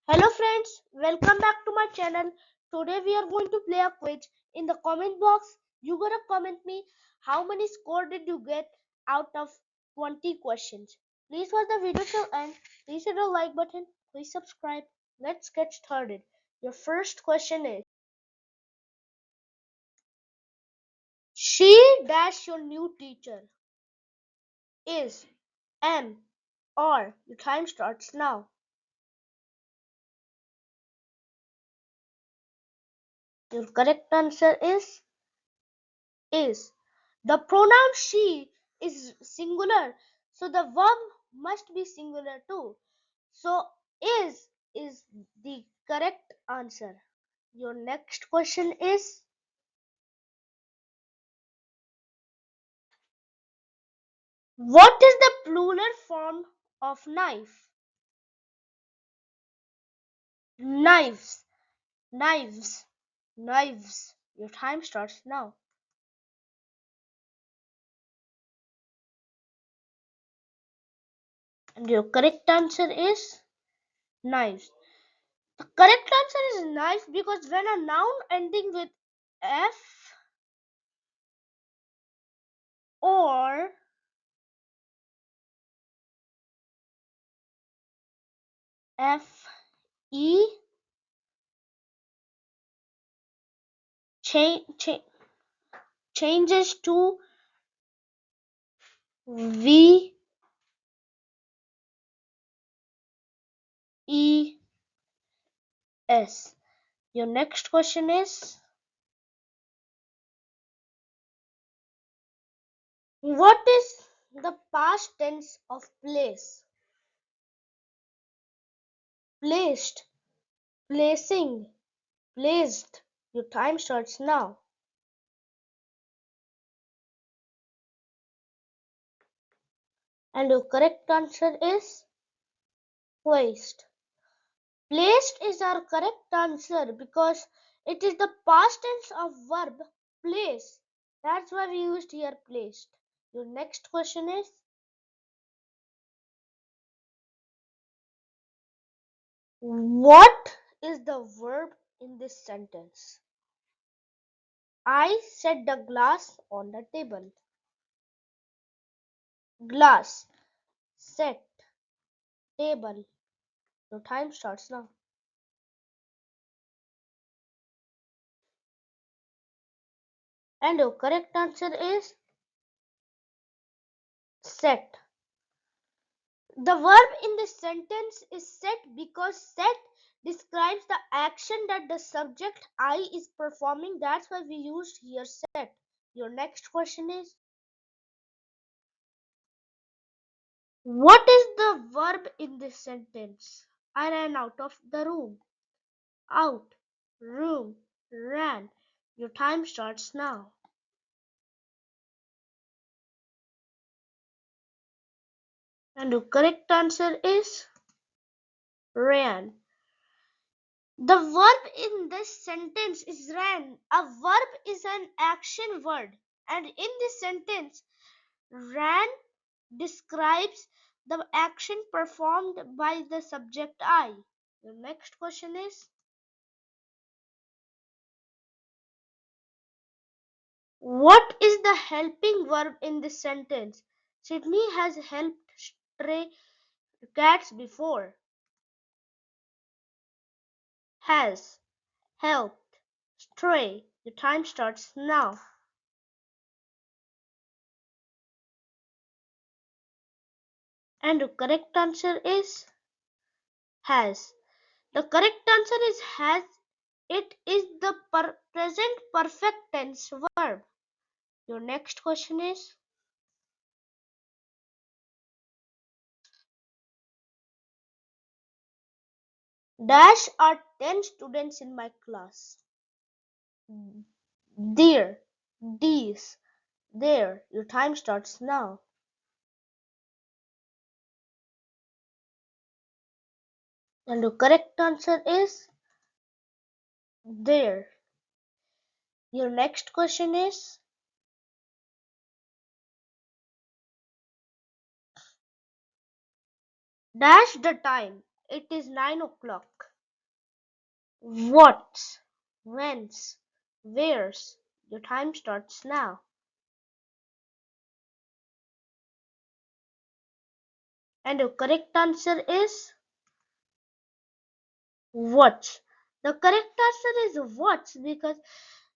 Hello friends, welcome back to my channel. Today we are going to play a quiz. In the comment box, you gotta comment me how many score did you get out of 20 questions. Please watch the video till end. Please hit the like button. Please subscribe. Let's get started. Your first question is, she dash your new teacher is M or your time starts now. Your correct answer is. The pronoun she is singular, so the verb must be singular too. So is the correct answer. Your next question is, what is the plural form of knife? Knives, knives, knives. Your time starts now. And your correct answer is knives. The correct answer is knife because when a noun ending with F or F E cha- cha- changes to V E S. Your next question is, what is the past tense of place? Placed, placing, placed. Your time starts now. And your correct answer is placed. Placed is our correct answer because it is the past tense of verb place. That's why we used here placed. Your next question is, what is the verb in this sentence? I set the glass on the table. Glass, set, table. Your time starts now. And your correct answer is set. The verb in this sentence is set because set describes the action that the subject I is performing. That's why we used here set. Your next question is, what is the verb in this sentence? I ran out of the room. Out, room, ran. Your time starts now. And the correct answer is ran. The verb in this sentence is ran. A verb is an action word, and in this sentence, ran describes the action performed by the subject I. The next question is, what is the helping verb in this sentence? Sydney has helped stray cats before. Has, helped, stray. The time starts now. And the correct answer is has. The correct answer is has. It is the present perfect tense verb. Your next question is, dash are 10 students in my class. There, these, there. Your time starts now. And the correct answer is there. Your next question is, dash the time. It is 9 o'clock. What's, whence, where's. Your time starts now. And the correct answer is what's. The correct answer is what's because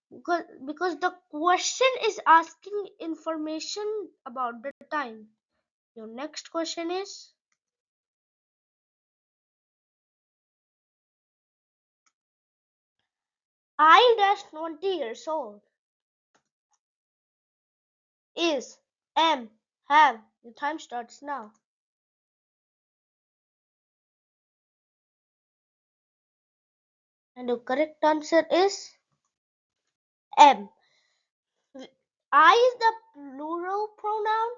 the question is asking information about the time. Your next question is I dash 20 years old. Is, am, have. Your time starts now. And the correct answer is am. I is the plural pronoun.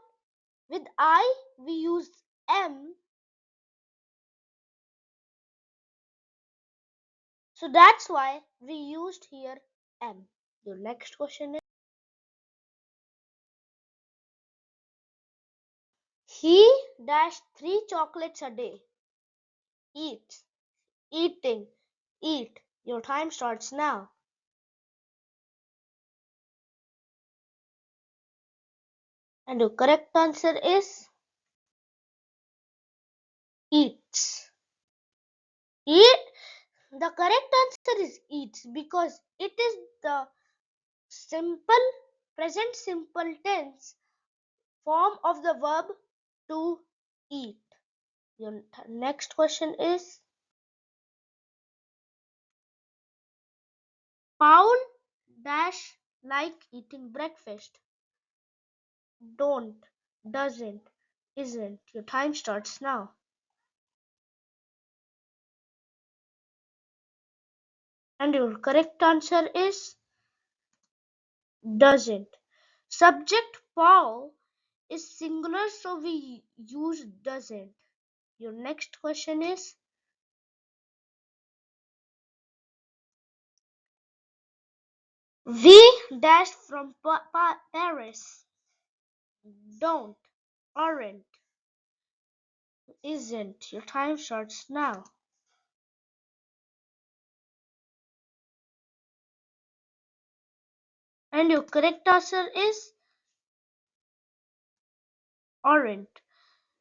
With I, we use am. So that's why we used here am. Your next question is he dashed 3 chocolates a day. Eats, eating, eat. Your time starts now. And the correct answer is eats. Eat. The correct answer is eats because it is the simple present simple tense form of the verb to eat. Your next question is Paul dash like eating breakfast. Don't, doesn't, isn't. Your time starts now. And your correct answer is doesn't. Subject Paul is singular, so we use doesn't. Your next question is we dash from Paris. Don't, aren't, isn't. Your time starts now. And your correct answer is aren't.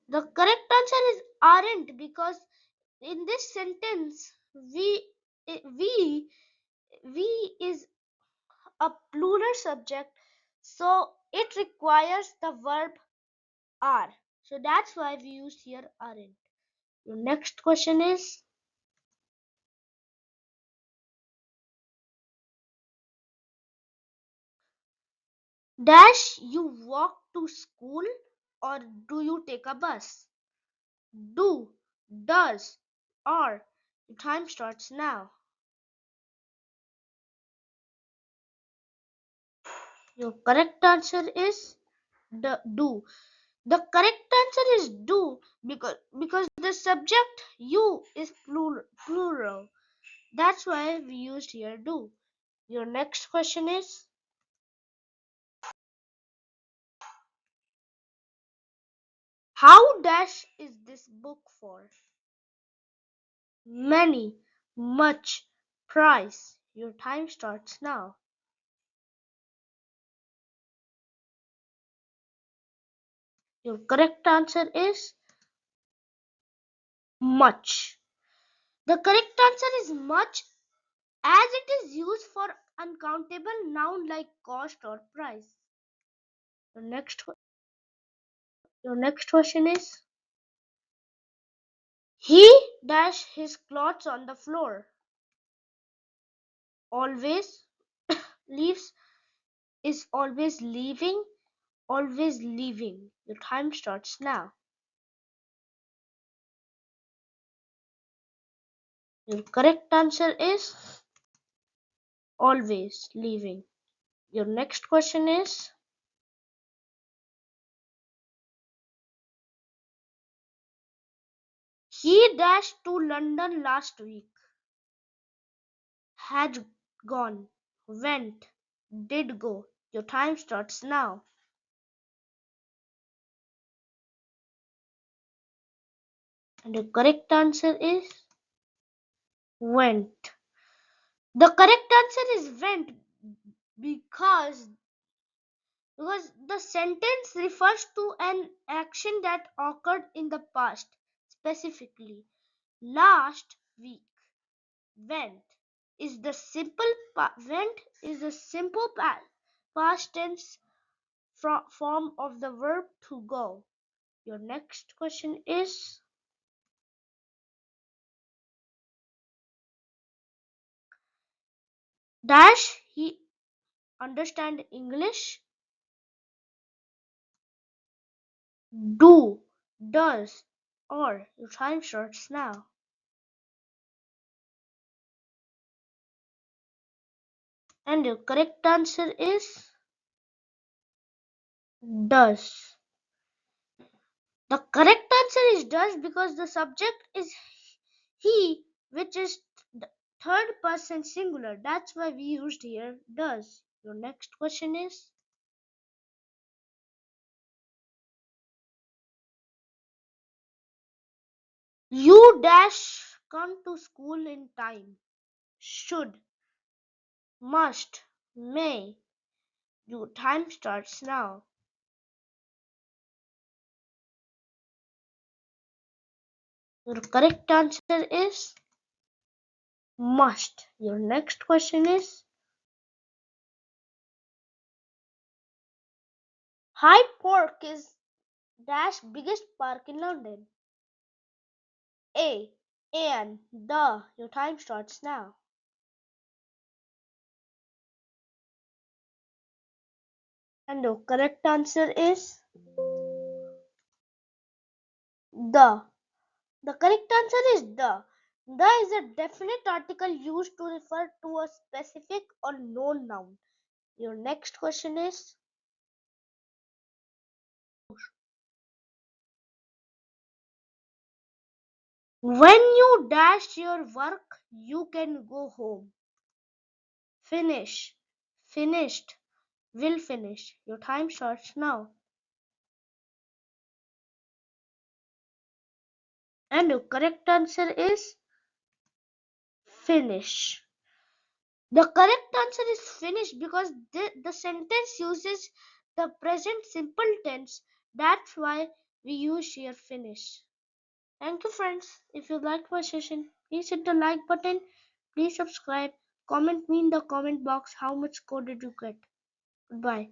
The correct answer is aren't because in this sentence we we is a plural subject, so it requires the verb are. So that's why we used here aren't. Your next question is dash you walk to school or do you take a bus? Do, does, are. The time starts now. Your correct answer is do. The correct answer is do because the subject you is plural. That's why we used here do. Your next question is how dash is this book for? Many, much, price. Your time starts now. Your correct answer is much. The correct answer is much as it is used for uncountable noun like cost or price. Your next your next question is he dash his clothes on the floor. Always leaves is always leaving, always leaving. Your time starts now. Your correct answer is always leaving. Your next question is he dashed to London last week. Had gone, went, did go. Your time starts now. And the correct answer is went. The correct answer is went because the sentence refers to an action that occurred in the past, specifically last week. Went went is the simple past tense form of the verb to go. Your next question is, does he understand English? Do, does, or your time starts now. And your correct answer is does. The correct answer is does because the subject is he, which is the third person singular. That's why we used here does. Your next question is, you dash come to school in time. Should, must, may. Your time starts now. Your correct answer is must. Your next question is, Hyde Park is dash biggest park in London. A. And the. Your time starts now. And the correct answer is the. The correct answer is the. The is a definite article used to refer to a specific or known noun. Your next question is, when you dash your work, you can go home. Finish, finished, will finish. Your time starts now. And your correct answer is finish. The correct answer is finish because the sentence uses the present simple tense. That's why we use here finish. Thank you, friends. If you liked my session, please hit the like button. Please subscribe. Comment me in the comment box how much score did you get. Goodbye.